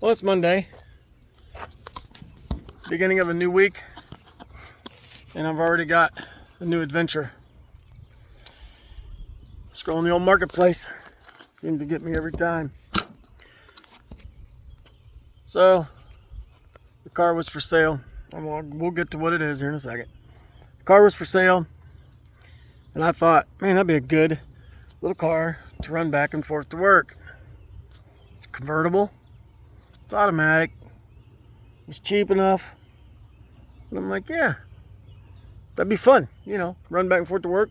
Well, it's Monday, beginning of a new week, and I've already got a new adventure. Scrolling the old marketplace seems to get me every time. So, the car was for sale. We'll get to what it is here in a second. The car was for sale, and I thought, man, that'd be a good little car to run back and forth to work. It's convertible. It's automatic. It's cheap enough. And I'm like, yeah, that'd be fun, run back and forth to work.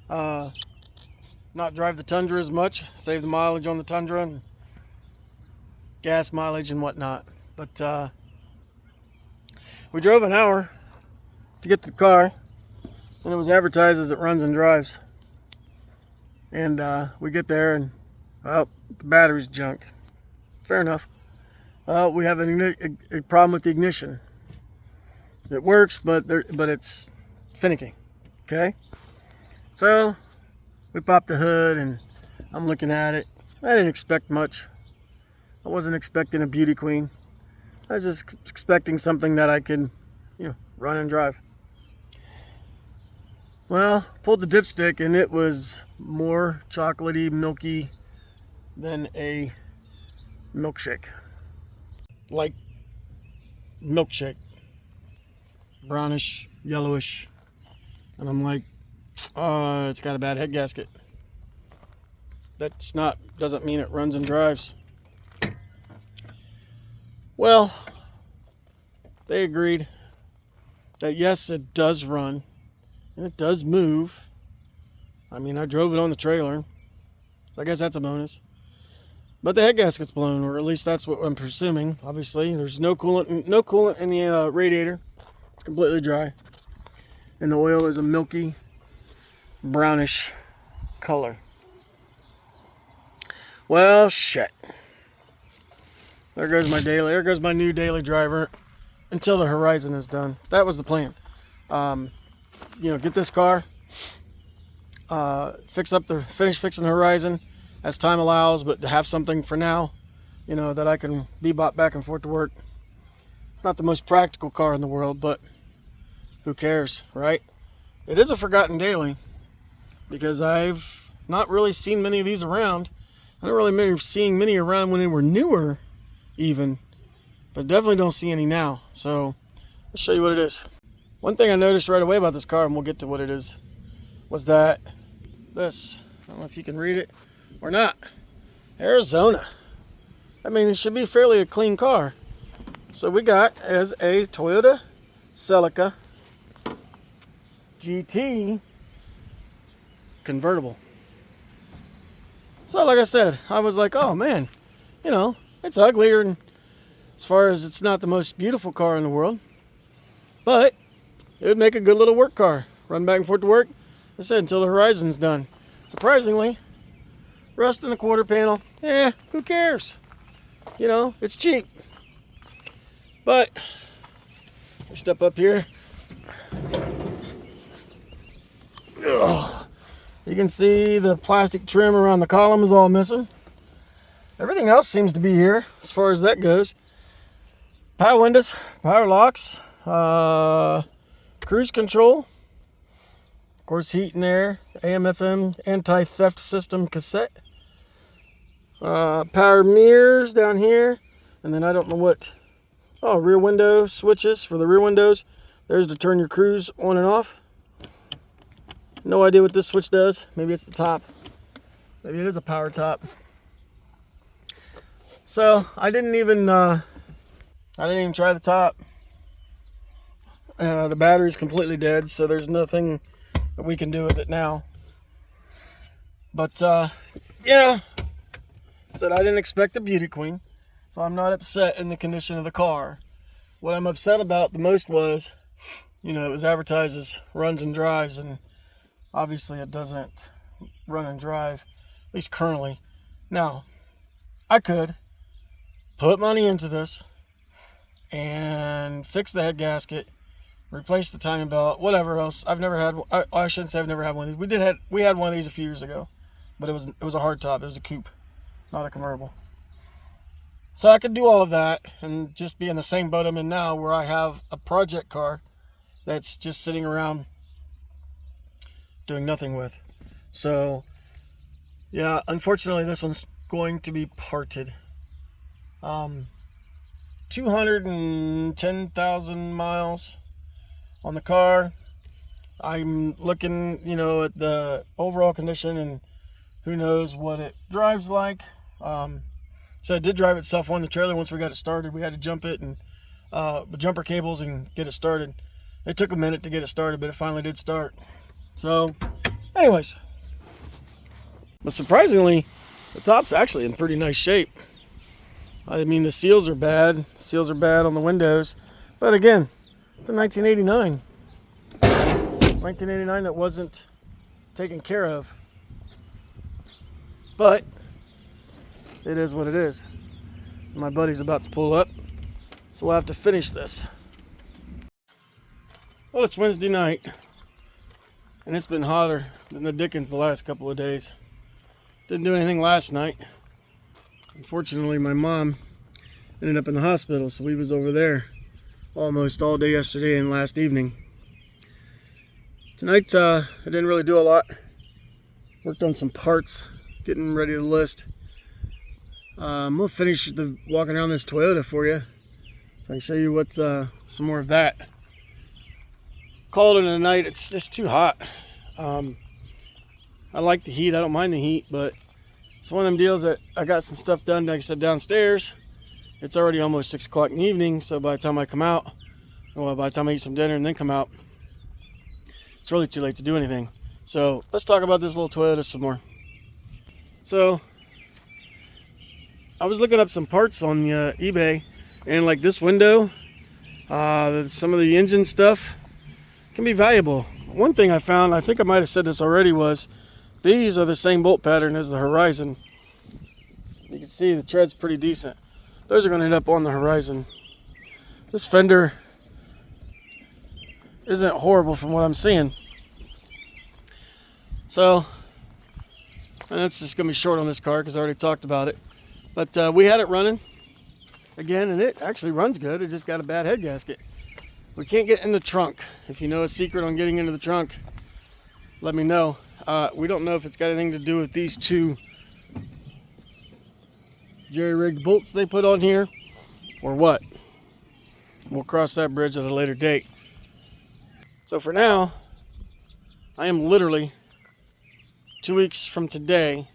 Not drive the Tundra as much, save the mileage on the Tundra and gas mileage and whatnot. But we drove an hour to get to the car, and it was advertised as it runs and drives. And we get there, and the battery's junk. Fair enough. We have a problem with the ignition. It works, but it's finicky. Okay, so we popped the hood, and I'm looking at it. I didn't expect much. I wasn't expecting a beauty queen. I was just expecting something that I could, run and drive. Well, pulled the dipstick, and it was more chocolatey, milky than a milkshake. Like milkshake. Brownish, yellowish. And I'm like, it's got a bad head gasket. Doesn't mean it runs and drives. Well, they agreed that yes, it does run and it does move. I mean, I drove it on the trailer, so I guess that's a bonus. But the head gasket's blown, or at least that's what I'm presuming. Obviously, there's no coolant in the radiator. It's completely dry, and the oil is a milky, brownish color. Well, shit. There goes my new daily driver until the Horizon is done. That was the plan. Get this car, finish fixing the Horizon as time allows, but to have something for now, that I can be bought back and forth to work. It's not the most practical car in the world, but who cares, right? It is a forgotten daily because I've not really seen many of these around. I don't really remember seeing many around when they were newer even, but definitely don't see any now. So let's show you what it is. One thing I noticed right away about this car, and we'll get to what it is, was that this, I don't know if you can read it or not, Arizona. I mean, it should be fairly a clean car. So we got as a Toyota Celica GT convertible. So like I said, I was like, oh man, it's uglier, and as far as it's not the most beautiful car in the world, but it would make a good little work car. Run back and forth to work, like I said, until the Horizon's done. Surprisingly, rust in the quarter panel, who cares? It's cheap. But I step up here. Ugh. You can see the plastic trim around the column is all missing. Everything else seems to be here as far as that goes. Power windows, power locks, cruise control, of course heat and air, AM/FM anti-theft system cassette, power mirrors down here, and then I don't know what. Oh, rear window switches for the rear windows. There's to turn your cruise on and off. No idea what this switch does. Maybe it's the top. Maybe it is a power top. So I didn't even try the top. The battery's completely dead, so there's nothing that we can do with it now. But said I didn't expect a beauty queen. So I'm not upset in the condition of the car. What I'm upset about the most was, it was advertised as runs and drives, and obviously it doesn't run and drive, at least currently. Now, I could put money into this and fix the head gasket, replace the timing belt, whatever else. I've never had, I shouldn't say I've never had one of these. We had one of these a few years ago, but it was a hard top. It was a coupe, not a convertible. So I could do all of that and just be in the same boat I'm in now, where I have a project car that's just sitting around doing nothing with. So yeah, unfortunately this one's going to be parted. 210,000 miles on the car. I'm looking, at the overall condition, and who knows what it drives like. So it did drive itself on the trailer once we got it started. We had to jump it and the jumper cables and get it started. It took a minute to get it started, but it finally did start. So anyways, but surprisingly, the top's actually in pretty nice shape. I mean, the seals are bad. Seals are bad on the windows. But again, it's a 1989. 1989 that wasn't taken care of. But it is what it is. My buddy's about to pull up, so we'll have to finish this. Well, it's Wednesday night, and it's been hotter than the dickens the last couple of days. Didn't do anything last night. Unfortunately, my mom ended up in the hospital, so we was over there almost all day yesterday and last evening. Tonight, I didn't really do a lot. Worked on some parts, getting ready to list. I'm gonna finish the walking around this Toyota for you, so I can show you what's some more of that. Called it a night. It's just too hot. I like the heat. I don't mind the heat, but it's one of them deals that I got some stuff done, like I said, downstairs. It's already almost 6 o'clock in the evening, so by the time I come out, well, by the time I eat some dinner and then come out, it's really too late to do anything. So let's talk about this little Toyota some more. So I was looking up some parts on eBay, and like this window, some of the engine stuff can be valuable. One thing I found, I think I might have said this already, was these are the same bolt pattern as the Horizon. You can see the tread's pretty decent. Those are going to end up on the Horizon. This fender isn't horrible from what I'm seeing. So, and it's just going to be short on this car because I already talked about it. But we had it running again, and it actually runs good. It just got a bad head gasket. We can't get in the trunk. If you know a secret on getting into the trunk, let me know. We don't know if it's got anything to do with these two jerry-rigged bolts they put on here or what. We'll cross that bridge at a later date. So for now, I am literally 2 weeks from today,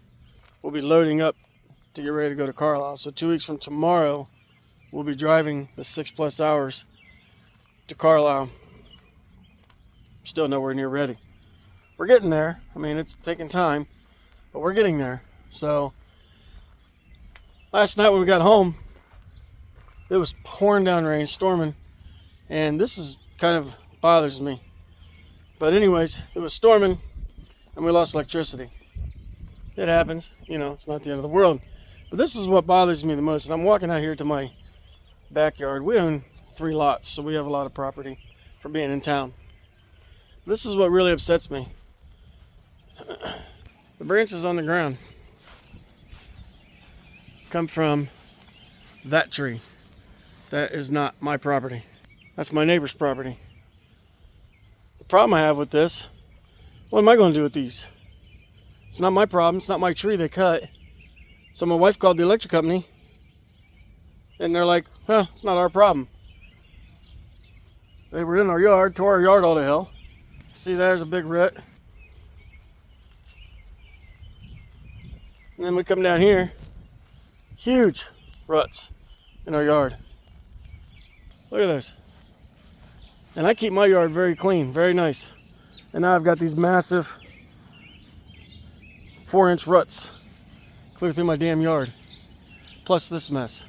we'll be loading up to get ready to go to Carlisle. So 2 weeks from tomorrow, we'll be driving the 6+ hours to Carlisle. Still nowhere near ready. We're getting there. I mean, it's taking time, but we're getting there. So last night when we got home, it was pouring down rain, storming, and this is kind of bothers me. But anyways, it was storming and we lost electricity. It happens, it's not the end of the world. But this is what bothers me the most. Is I'm walking out here to my backyard. We own 3 lots, so we have a lot of property for being in town. This is what really upsets me. The branches on the ground come from that tree. That is not my property. That's my neighbor's property. The problem I have with this, what am I going to do with these? It's not my problem. It's not my tree they cut. So my wife called the electric company, and they're like, it's not our problem. They were in our yard, tore our yard all to hell. See, there's a big rut. And then we come down here, huge ruts in our yard. Look at this. And I keep my yard very clean, very nice. And now I've got these massive 4-inch ruts clear through my damn yard. Plus this mess.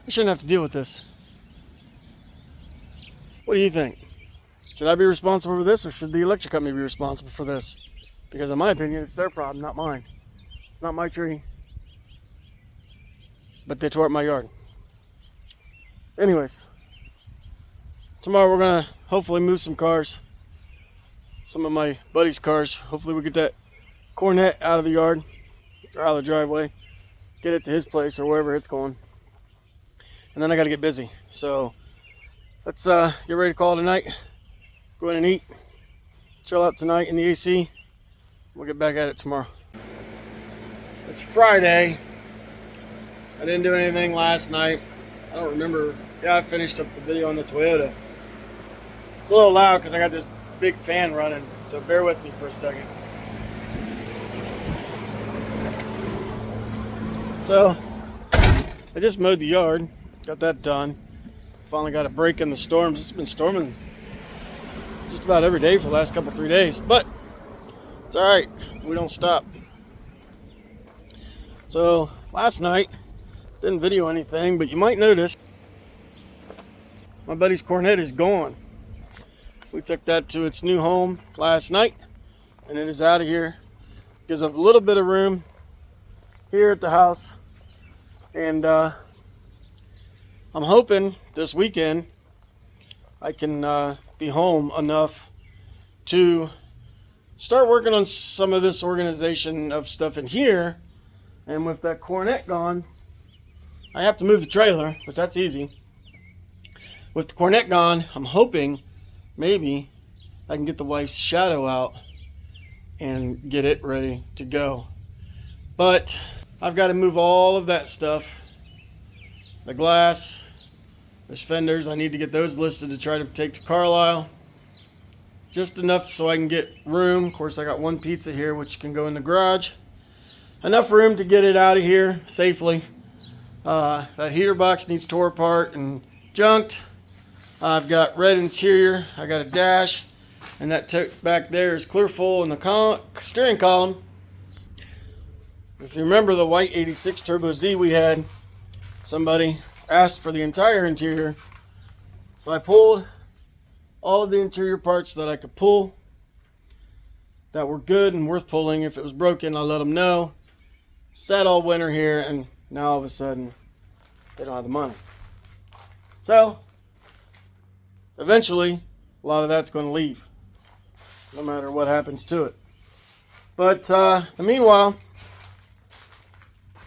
I shouldn't have to deal with this. What do you think? Should I be responsible for this, or should the electric company be responsible for this? Because in my opinion, it's their problem, not mine. It's not my tree. But they tore up my yard. Anyways, tomorrow we're gonna hopefully move some cars. Some of my buddies' cars. Hopefully we get that Cornet out of the yard, or out of the driveway. Get it to his place or wherever it's going. and then I got to get busy. So let's get ready to call it a night. Go in and eat, chill out tonight in the AC. We'll get back at it tomorrow. It's Friday. I didn't do anything last night. I don't remember. Yeah, I finished up the video on the Toyota. It's a little loud because I got this big fan running, so bear with me for a second. So I just mowed the yard, got that done. Finally got a break in the storms. It's been storming just about every day for the last 3 days, but it's all right. We don't stop. So last night, didn't video anything, but you might notice my buddy's Cornet is gone. We took that to its new home last night, and it is out of here. Gives a little bit of room here at the house, and I'm hoping this weekend I can be home enough to start working on some of this organization of stuff in here. And with that Cornet gone, I have to move the trailer, but that's easy. With the Cornet gone, I'm hoping maybe I can get the wife's Shadow out and get it ready to go. But I've got to move all of that stuff. The glass, there's fenders. I need to get those listed to try to take to Carlisle. Just enough so I can get room. Of course, I got one pizza here, which can go in the garage. Enough room to get it out of here safely. That heater box needs tore apart and junked. I've got red interior. I got a dash, and that tote back there is clear full in the steering column. If you remember the white 86 Turbo Z we had, somebody asked for the entire interior. So I pulled all of the interior parts that I could pull that were good and worth pulling. If it was broken, I let them know. Sat all winter here, and now all of a sudden they don't have the money. So eventually a lot of that's going to leave, no matter what happens to it. But meanwhile,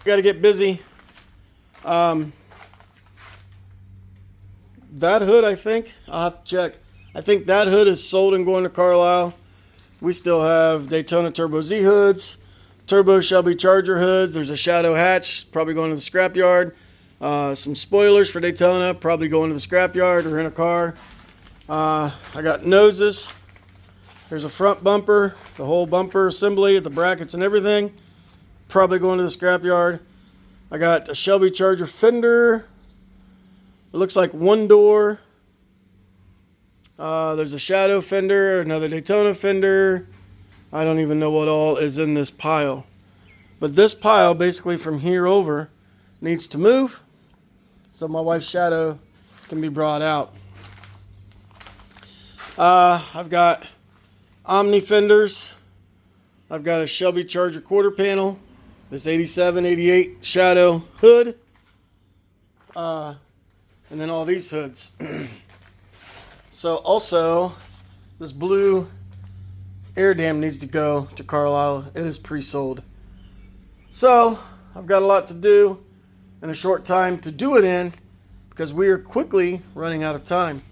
got to get busy. That hood, I think I'll have to check. I think that hood is sold and going to Carlisle. We still have Daytona Turbo Z hoods, Turbo Shelby Charger hoods. There's a Shadow hatch, probably going to the scrapyard. Some spoilers for Daytona, probably going to the scrapyard or in a car. I got noses. There's a front bumper, the whole bumper assembly, the brackets and everything, probably going to the scrapyard. I got a Shelby Charger fender. It looks like one door. There's a Shadow fender, another Daytona fender. I don't even know what all is in this pile. But this pile, basically from here over, needs to move so my wife's Shadow can be brought out. I've got Omni fenders. I've got a Shelby Charger quarter panel. This 87, 88 Shadow hood. And then all these hoods. So also, this blue air dam needs to go to Carlisle. It is pre-sold. So I've got a lot to do in a short time to do it in, because we are quickly running out of time.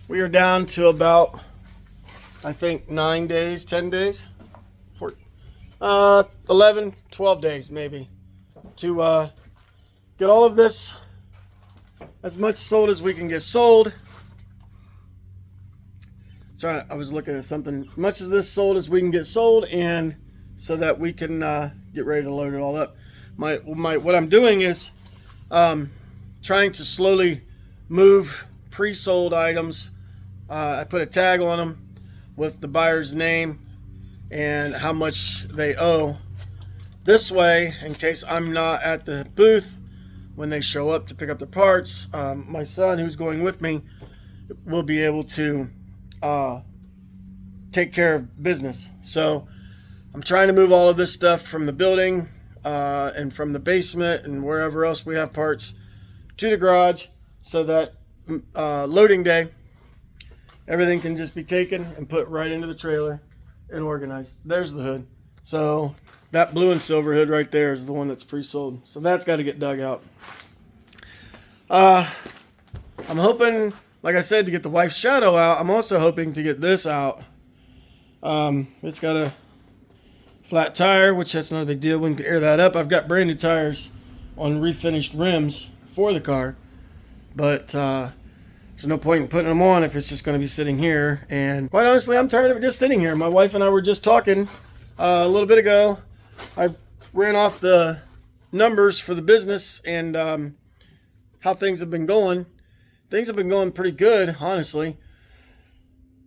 We are down to about, I think, 9 days, 10 days, 11, 12 days maybe, to get all of this as much sold as we can get sold. Sorry, I was looking at something. Much of this sold as we can get sold, and so that we can get ready to load it all up. What I'm doing is trying to slowly move pre-sold items. I put a tag on them with the buyer's name and how much they owe. This way, in case I'm not at the booth when they show up to pick up the parts, my son, who's going with me, will be able to take care of business. So I'm trying to move all of this stuff from the building and from the basement and wherever else we have parts to the garage, so that loading day, everything can just be taken and put right into the trailer and organized. There's the hood. So that blue and silver hood right there is the one that's pre-sold. So that's got to get dug out. I'm hoping, like I said, to get the wife's shadow out. I'm also hoping to get this out. It's got a flat tire, which that's not a big deal. We can air that up. I've got brand new tires on refinished rims for the car, but there's no point in putting them on if it's just going to be sitting here. And quite honestly, I'm tired of it just sitting here. My wife and I were just talking a little bit ago. I ran off the numbers for the business and how things have been going. Things have been going pretty good, honestly.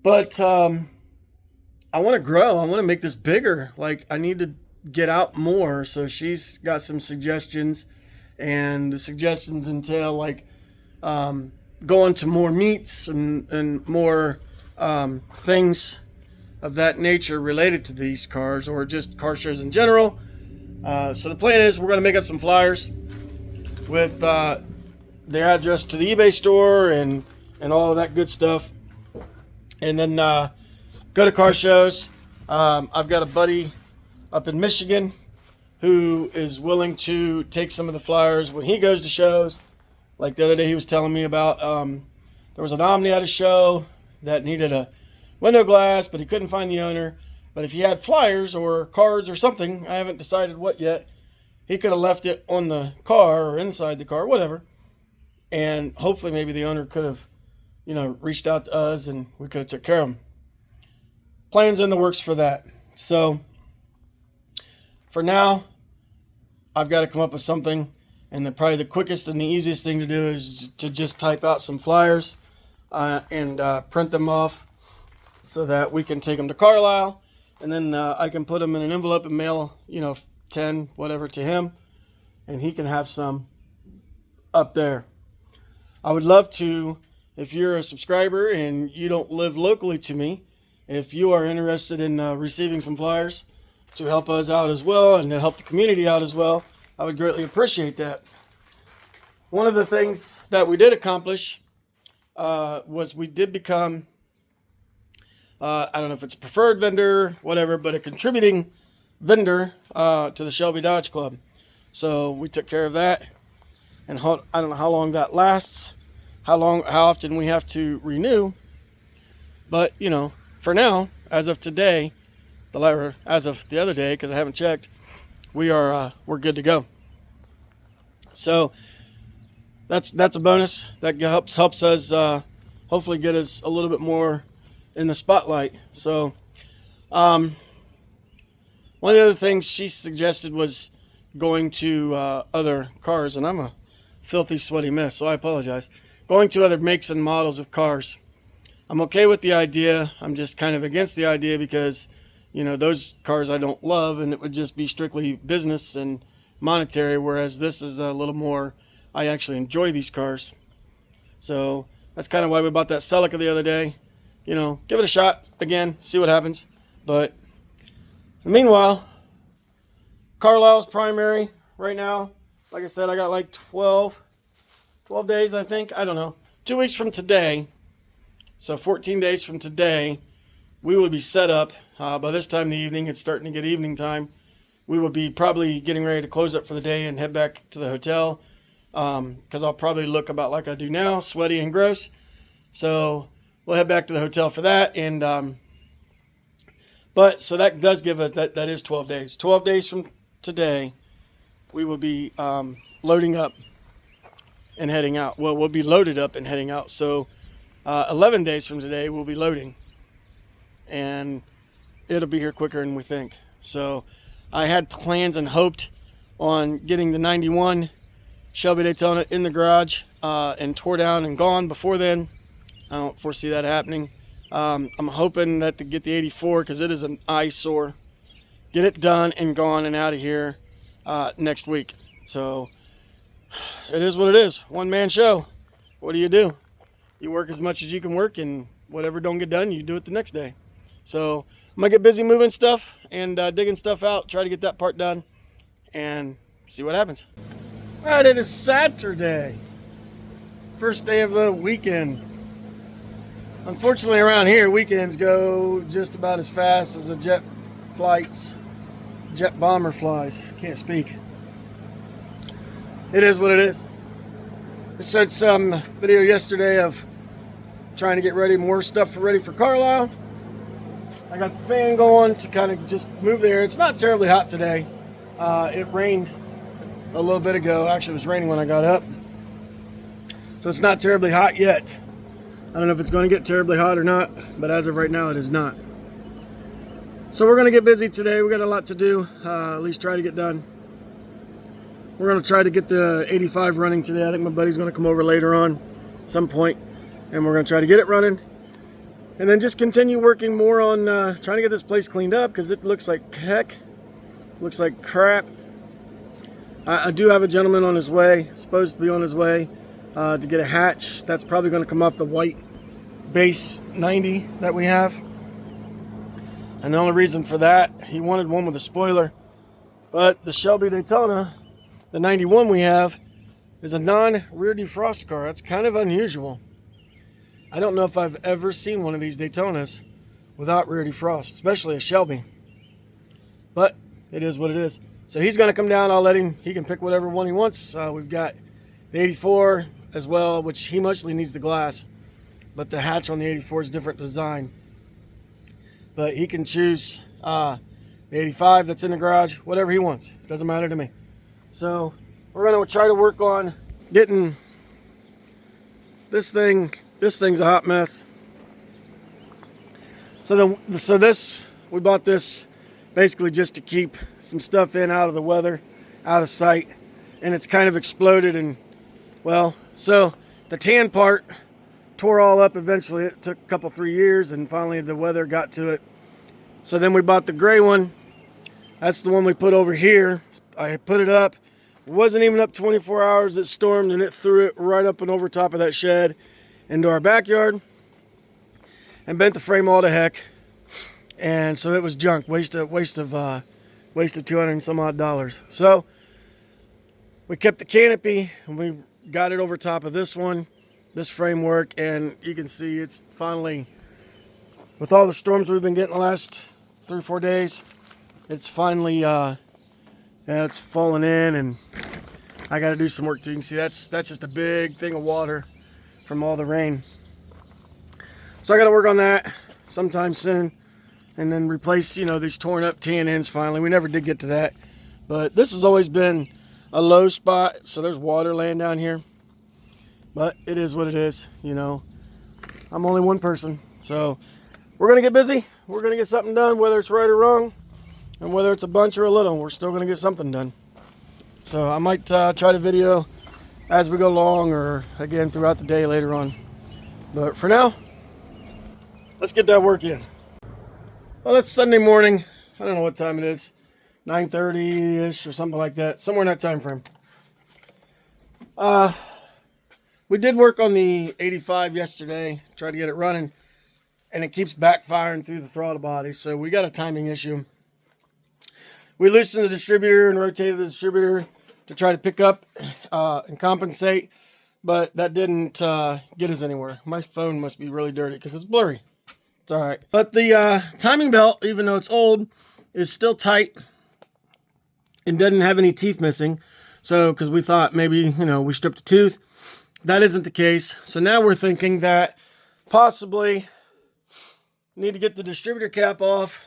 But I want to grow. I want to make this bigger. Like, I need to get out more. So she's got some suggestions. And the suggestions entail, like, going to more meets and more things of that nature related to these cars, or just car shows in general. So the plan is we're going to make up some flyers with the address to the eBay store and all of that good stuff, and then go to car shows. I've got a buddy up in Michigan who is willing to take some of the flyers when he goes to shows. Like the other day he was telling me about there was an Omni at a show that needed a window glass, but he couldn't find the owner. But if he had flyers or cards or something, I haven't decided what yet, he could have left it on the car or inside the car, whatever. And hopefully maybe the owner could have, reached out to us and we could have took care of him. Plans in the works for that. So for now, I've got to come up with something. And then probably the quickest and the easiest thing to do is to just type out some flyers and print them off so that we can take them to Carlisle. And then I can put them in an envelope and mail, 10, whatever, to him. And he can have some up there. I would love to, if you're a subscriber and you don't live locally to me, if you are interested in receiving some flyers to help us out as well and to help the community out as well, I would greatly appreciate that. One of the things that we did accomplish was we did become, I don't know if it's a preferred vendor, whatever, but a contributing vendor to the Shelby Dodge Club. So we took care of that. And I don't know how long that lasts, how often we have to renew. But, for now, as of today, as of the other day, because I haven't checked, we're good to go. So that's a bonus. That helps us hopefully get us a little bit more in the spotlight. So one of the other things she suggested was going to other cars, and I'm a filthy sweaty mess, so I apologize. Going to other makes and models of cars. I'm okay with the idea. I'm just kind of against the idea because those cars I don't love, and it would just be strictly business and monetary, whereas this is a little more, I actually enjoy these cars. So that's kind of why we bought that Celica the other day. Give it a shot again, see what happens. But meanwhile, Carlisle's primary right now. Like I said, I got like 12 days, I think. I don't know. 2 weeks from today, so 14 days from today, we will be set up. By this time in the evening, it's starting to get evening time. We will be probably getting ready to close up for the day and head back to the hotel, because I'll probably look about like I do now, sweaty and gross. So we'll head back to the hotel for that. And so that does give us, that is 12 days. 12 days from today, we will be loading up and heading out. Well, we'll be loaded up and heading out. So 11 days from today, we'll be loading. And it'll be here quicker than we think. So I had plans and hoped on getting the 91 Shelby Daytona in the garage and tore down and gone before then. I don't foresee that happening. I'm hoping that to get the 84, because it is an eyesore, get it done and gone and out of here next week. So it is what it is. One man show. What do? You work as much as you can work, and whatever don't get done, you do it the next day. So I'm gonna get busy moving stuff and digging stuff out, try to get that part done and see what happens. All right, it is Saturday, first day of the weekend. Unfortunately, around here, weekends go just about as fast as the jet bomber flies. Can't speak. It is what it is. showed some video yesterday of trying to get ready, more stuff ready for Carlisle. I got the fan going to kind of just move the air. It's not terribly hot today. It rained a little bit ago. Actually, it was raining when I got up. So it's not terribly hot yet. I don't know if it's going to get terribly hot or not, but as of right now, it is not. So we're going to get busy today. We got a lot to do, at least try to get done. We're going to try to get the 85 running today. I think my buddy's going to come over later on at some point, and we're going to try to get it running. And then just continue working more on trying to get this place cleaned up, because it looks like heck. Looks like crap. I do have a gentleman on his way, supposed to be on his way, to get a hatch. That's probably going to come off the white base 90 that we have. And the only reason for that, he wanted one with a spoiler. But the Shelby Daytona, the 91 we have, is a non-rear defrost car. That's kind of unusual. I don't know if I've ever seen one of these Daytonas without rear defrost, especially a Shelby. But it is what it is. So he's going to come down. I'll let him. He can pick whatever one he wants. We've got the 84 as well, which he mostly needs the glass. But the hatch on the 84 is different design. But he can choose the 85 that's in the garage, whatever he wants. Doesn't matter to me. So we're going to try to work on getting this thing. This thing's a hot mess. So we bought this basically just to keep some stuff in, out of the weather, out of sight. And it's kind of exploded. And well, so the tan part tore all up eventually. It took a couple, 3 years, and finally the weather got to it. So then we bought the gray one. That's the one we put over here. I put it up. It wasn't even up 24 hours. It stormed, and it threw it right up and over top of that shed into our backyard and bent the frame all to heck. And so it was junk, waste of $200 and some odd. So we kept the canopy, and we got it over top of this one, this framework, and you can see it's finally, with all the storms we've been getting the last 3 or 4 days, it's finally it's falling in, and I got to do some work too. You can see that's just a big thing of water from all the rain. So I got to work on that sometime soon, and then replace, these torn up tan ends finally. We never did get to that, but this has always been a low spot, so there's water laying down here. But it is what it is, I'm only one person, so we're gonna get busy. We're gonna get something done, whether it's right or wrong, and whether it's a bunch or a little, we're still gonna get something done. So I might try to video as we go along, or again throughout the day later on. But for now, let's get that work in. Well, it's Sunday morning. I don't know what time it is. 9:30-ish or something like that. Somewhere in that time frame. We did work on the 85 yesterday. Tried to get it running. And it keeps backfiring through the throttle body. So we got a timing issue. We loosened the distributor and rotated the distributor to try to pick up and compensate. But that didn't get us anywhere. My phone must be really dirty because it's blurry. It's all right. But the timing belt, even though it's old, is still tight and doesn't have any teeth missing. So, because we thought maybe, we stripped a tooth. That isn't the case. So now we're thinking that possibly need to get the distributor cap off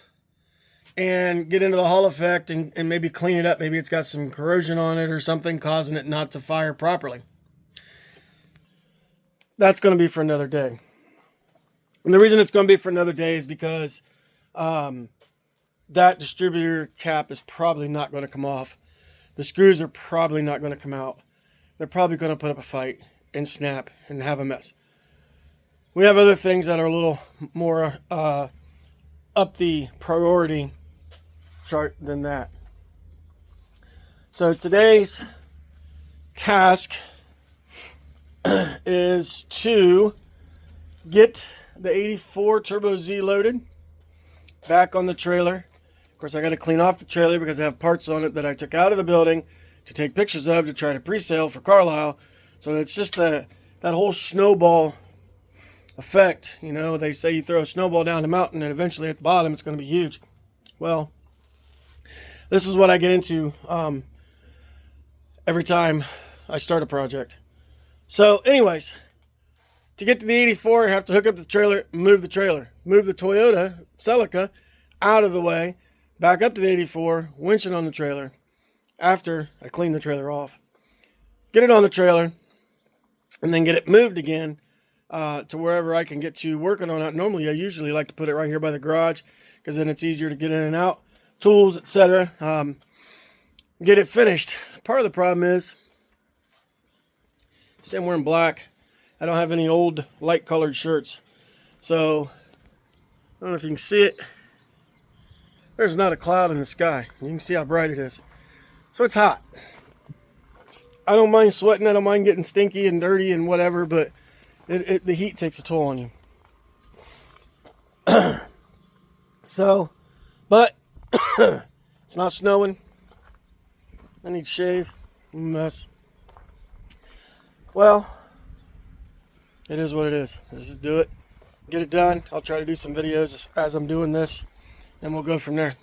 and get into the Hall effect and maybe clean it up. Maybe it's got some corrosion on it or something causing it not to fire properly. That's going to be for another day. And the reason it's going to be for another day is because that distributor cap is probably not going to come off. The screws are probably not going to come out. They're probably going to put up a fight and snap and have a mess. We have other things that are a little more up the priority chart than that. So today's task is to get the 84 Turbo Z loaded back on the trailer. Of course, I got to clean off the trailer because I have parts on it that I took out of the building to take pictures of to try to pre-sale for Carlisle. So it's just that whole snowball effect. They say you throw a snowball down the mountain and eventually at the bottom it's going to be huge. Well, this is what I get into every time I start a project. So anyways, to get to the 84, I have to hook up the trailer, move the Toyota Celica out of the way, back up to the 84, winch it on the trailer after I clean the trailer off, get it on the trailer, and then get it moved again to wherever I can get to working on it. Normally, I usually like to put it right here by the garage because then it's easier to get in and out, tools, etc. Get it finished. Part of the problem is, see, I'm wearing black. I don't have any old light colored shirts. So, I don't know if you can see it. There's not a cloud in the sky. You can see how bright it is. So it's hot. I don't mind sweating. I don't mind getting stinky and dirty and whatever, but the heat takes a toll on you. So, but it's not snowing. I need to shave. Mess. Well, it is what it is. Let's just do it. Get it done. I'll try to do some videos as I'm doing this, and we'll go from there.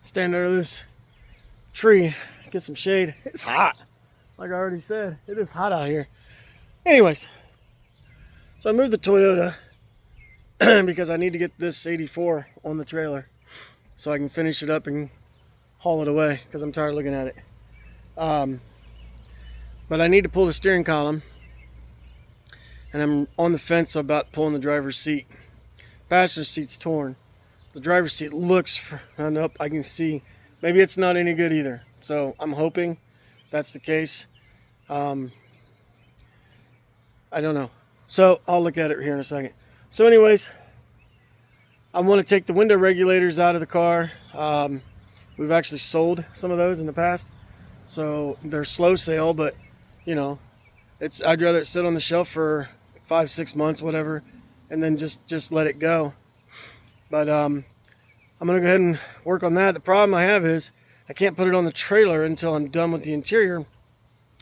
Stand under this tree, get some shade. It's hot. Like I already said, it is hot out here. Anyways, so I moved the Toyota because I need to get this 84 on the trailer so I can finish it up and haul it away because I'm tired of looking at it. But I need to pull the steering column, and I'm on the fence about pulling the driver's seat. Passenger seat's torn. The driver's seat looks, up, I can see, maybe it's not any good either. So I'm hoping that's the case. I don't know. So I'll look at it here in a second. So anyways, I want to take the window regulators out of the car. We've actually sold some of those in the past. So they're slow sale, but you know, I'd rather it sit on the shelf for 5-6 months, whatever, and then just let it go. But I'm gonna go ahead and work on that. The problem I have is I can't put it on the trailer until I'm done with the interior,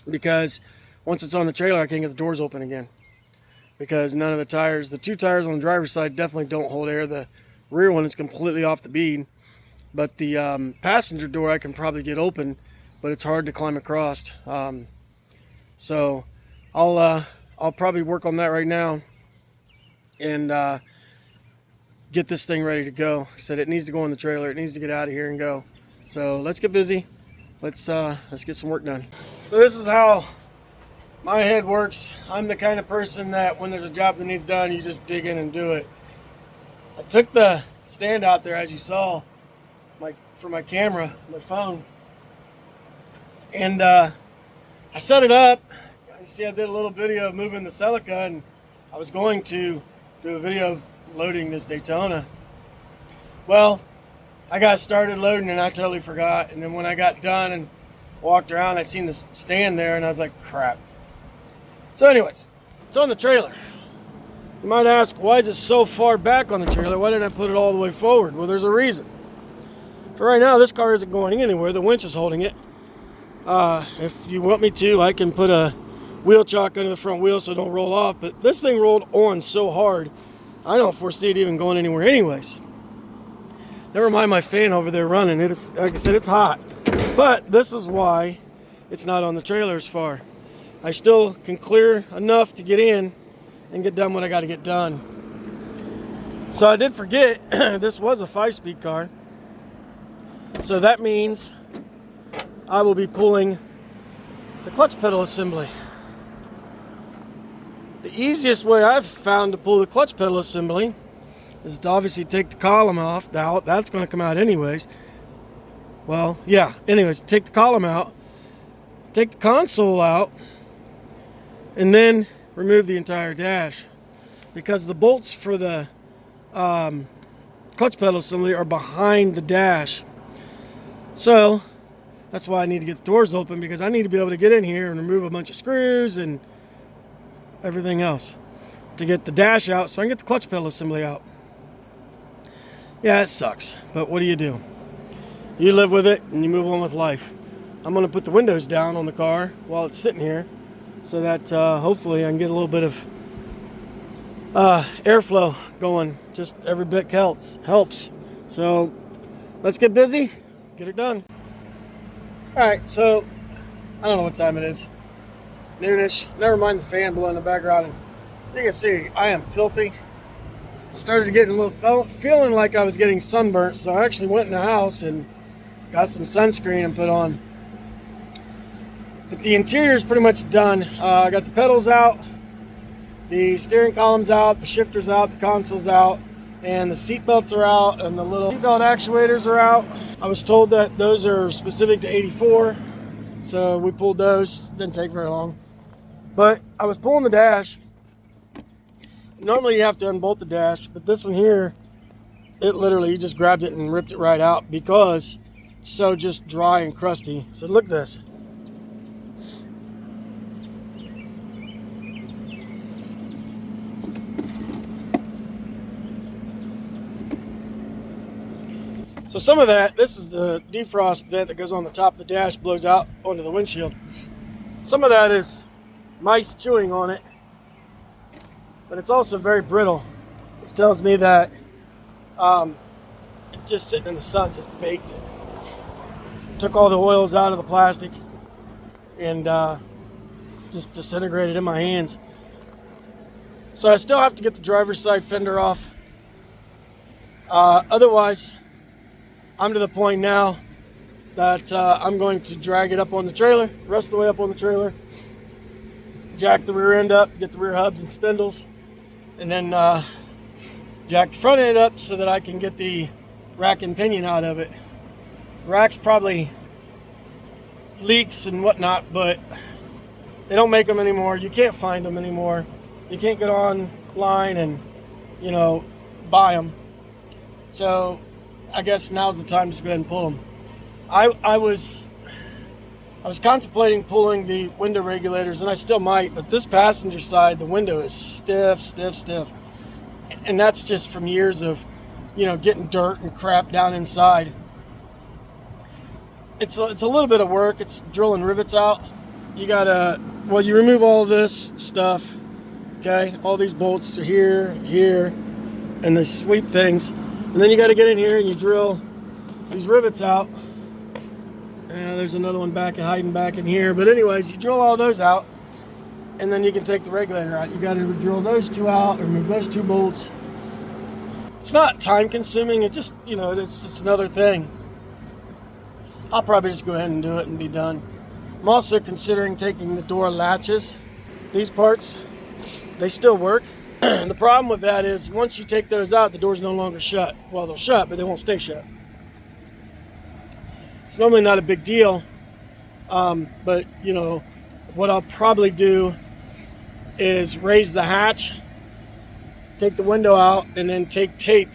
because once it's on the trailer I can't get the doors open again, because none of the tires, the 2 tires on the driver's side definitely don't hold air. The rear one is completely off the bead, but the passenger door I can probably get open, but it's hard to climb across. So I'll probably work on that right now and get this thing ready to go. I said it needs to go on the trailer. It needs to get out of here and go. So let's get busy. Let's get some work done. So this is how my head works. I'm the kind of person that when there's a job that needs done, you just dig in and do it. I took the stand out there, as you saw, for my camera, my phone, and I set it up. You see, I did a little video of moving the Celica, and I was going to do a video of loading this Daytona. Well, I got started loading and I totally forgot, and then when I got done and walked around, I seen this stand there and I was like, crap. So anyways, it's on the trailer. You might ask, why is it so far back on the trailer? Why didn't I put it all the way forward? Well, there's a reason. For right now, this car isn't going anywhere. The winch is holding it. If you want me to, I can put a wheel chock under the front wheel so it don't roll off, but this thing rolled on so hard, I don't foresee it even going anywhere anyways. Never mind my fan over there running. It is, like I said, it's hot. But this is why it's not on the trailer as far. I still can clear enough to get in and get done what I got to get done. So I did forget, this was a 5-speed car. So that means I will be pulling the clutch pedal assembly. The easiest way I've found to pull the clutch pedal assembly is to obviously take the column off. Now, that's going to come out anyways. Well, yeah, anyways, take the column out, take the console out, and then remove the entire dash. Because the bolts for the clutch pedal assembly are behind the dash. So that's why I need to get the doors open, because I need to be able to get in here and remove a bunch of screws and everything else to get the dash out so I can get the clutch pedal assembly out. Yeah, it sucks, but what do? You live with it and you move on with life. I'm going to put the windows down on the car while it's sitting here so that hopefully I can get a little bit of airflow going. Just every bit helps. So let's get busy, get it done. Alright, so I don't know what time it is. Noonish. Never mind the fan blowing in the background. And you can see I am filthy. I started getting a little feeling like I was getting sunburnt, so I actually went in the house and got some sunscreen and put on. But the interior is pretty much done. I got the pedals out, the steering column's out, the shifter's out, the console's out, and the seat belts are out, and the little seat belt actuators are out. I was told that those are specific to 84, so we pulled those. Didn't take very long. But I was pulling the dash. Normally you have to unbolt the dash, but this one here, it literally, you just grabbed it and ripped it right out because it's so just dry and crusty. So look at this. So some of that, this is the defrost vent that goes on the top of the dash, blows out onto the windshield. Some of that is mice chewing on it, but it's also very brittle, which tells me that just sitting in the sun just baked it. Took all the oils out of the plastic and just disintegrated in my hands. So I still have to get the driver's side fender off. Otherwise, I'm to the point now that I'm going to drag it up on the trailer, rest the way up on the trailer, jack the rear end up, get the rear hubs and spindles, and then jack the front end up so that I can get the rack and pinion out of it. Rack's probably leaks and whatnot, but they don't make them anymore. You can't find them anymore. You can't get online and, buy them. So I guess now's the time to just go ahead and pull them. I was contemplating pulling the window regulators, and I still might, but this passenger side, the window is stiff. And that's just from years of, getting dirt and crap down inside. It's a little bit of work. It's drilling rivets out. You gotta, you remove all this stuff, okay? All these bolts are here, and the sweep things. And then you gotta get in here and you drill these rivets out. And there's another one hiding back in here. But anyways, you drill all those out, and then you can take the regulator out. You gotta drill those two out, remove those two bolts. It's not time consuming, it's just, it's just another thing. I'll probably just go ahead and do it and be done. I'm also considering taking the door latches. These parts, they still work. The problem with that is once you take those out, the door's no longer shut. Well, they'll shut, but they won't stay shut. It's normally not a big deal, but what I'll probably do is raise the hatch, take the window out, and then take tape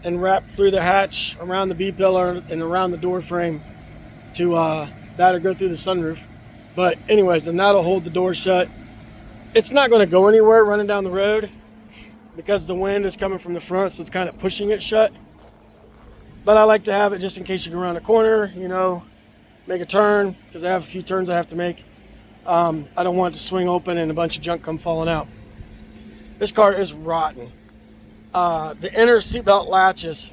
and wrap through the hatch around the B-pillar and around the door frame to that'll go through the sunroof. But anyways, and that'll hold the door shut. It's not going to go anywhere running down the road because the wind is coming from the front, so it's kind of pushing it shut. But I like to have it just in case you go around a corner, make a turn, because I have a few turns I have to make. I don't want it to swing open and a bunch of junk come falling out. This car is rotten. The inner seatbelt latches,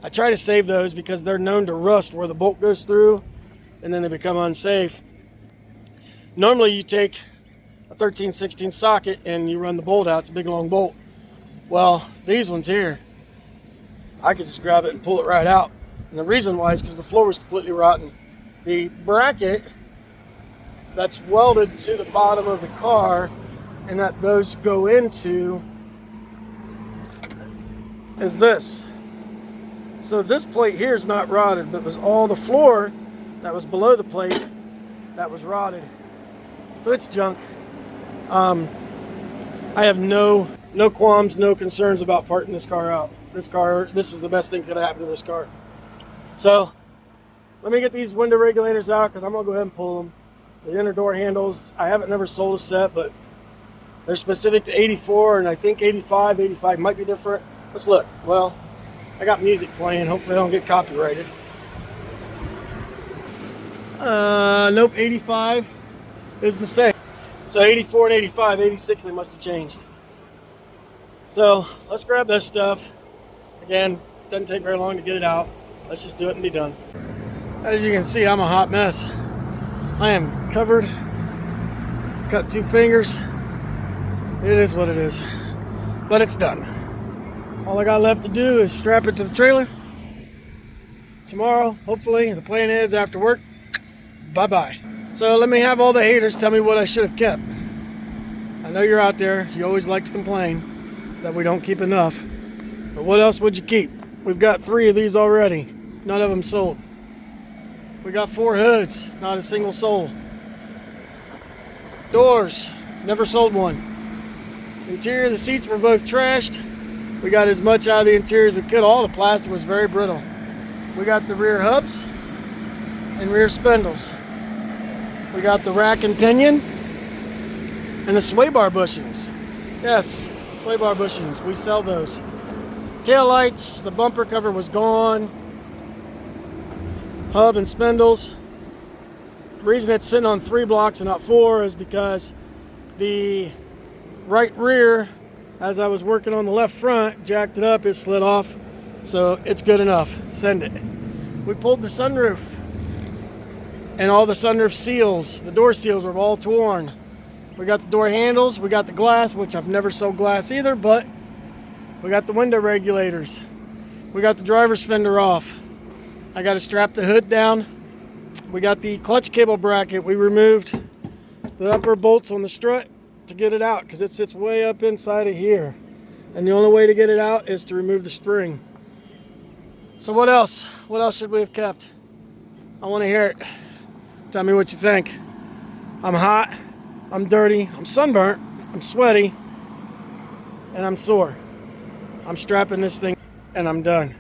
I try to save those because they're known to rust where the bolt goes through. and then they become unsafe. Normally you take a 13/16 socket and you run the bolt out. It's a big long bolt. Well, these ones here, I could just grab it and pull it right out. And the reason why is because the floor was completely rotten. The bracket that's welded to the bottom of the car and that those go into is this. So this plate here is not rotted, but it was all the floor that was below the plate that was rotted. So it's junk. I have no qualms, no concerns about parting this car out. This is the best thing that could have happened to this car. So let me get these window regulators out because I'm gonna go ahead and pull them. The inner door handles, I haven't never sold a set, but they're specific to 84 and I think 85. 85 might be different. Let's look. Well, I got music playing. Hopefully I don't get copyrighted. Nope, 85 is the same. So 84 and 85, 86 they must have changed. So let's grab this stuff. Again, doesn't take very long to get it out. Let's just do it and be done. As you can see, I'm a hot mess. I am covered. Cut 2 fingers. It is what it is. But it's done. All I got left to do is strap it to the trailer. Tomorrow, hopefully, the plan is after work, bye-bye. So let me have all the haters tell me what I should have kept. I know you're out there. You always like to complain that we don't keep enough. But what else would you keep? We've got 3 of these already. None of them sold. We got 4 hoods. Not a single sold. Doors. Never sold one. Interior, the seats were both trashed. We got as much out of the interior as we could. All the plastic was very brittle. We got the rear hubs and rear spindles. We got the rack and pinion and the sway bar bushings. Yes, sway bar bushings. We sell those. Tail lights, the bumper cover was gone. Hub and spindles. The reason it's sitting on 3 blocks and not 4 is because the right rear, as I was working on the left front, jacked it up, it slid off. So it's good enough. Send it. We pulled the sunroof and all the sunroof seals. The door seals were all torn. We got the door handles. We got the glass, which I've never sold glass either, but we got the window regulators. We got the driver's fender off. I got to strap the hood down. We got the clutch cable bracket. We removed the upper bolts on the strut to get it out because it sits way up inside of here. And the only way to get it out is to remove the spring. So what else? What else should we have kept? I want to hear it. Tell me what you think. I'm hot. I'm dirty. I'm sunburnt. I'm sweaty. And I'm sore. I'm strapping this thing and I'm done.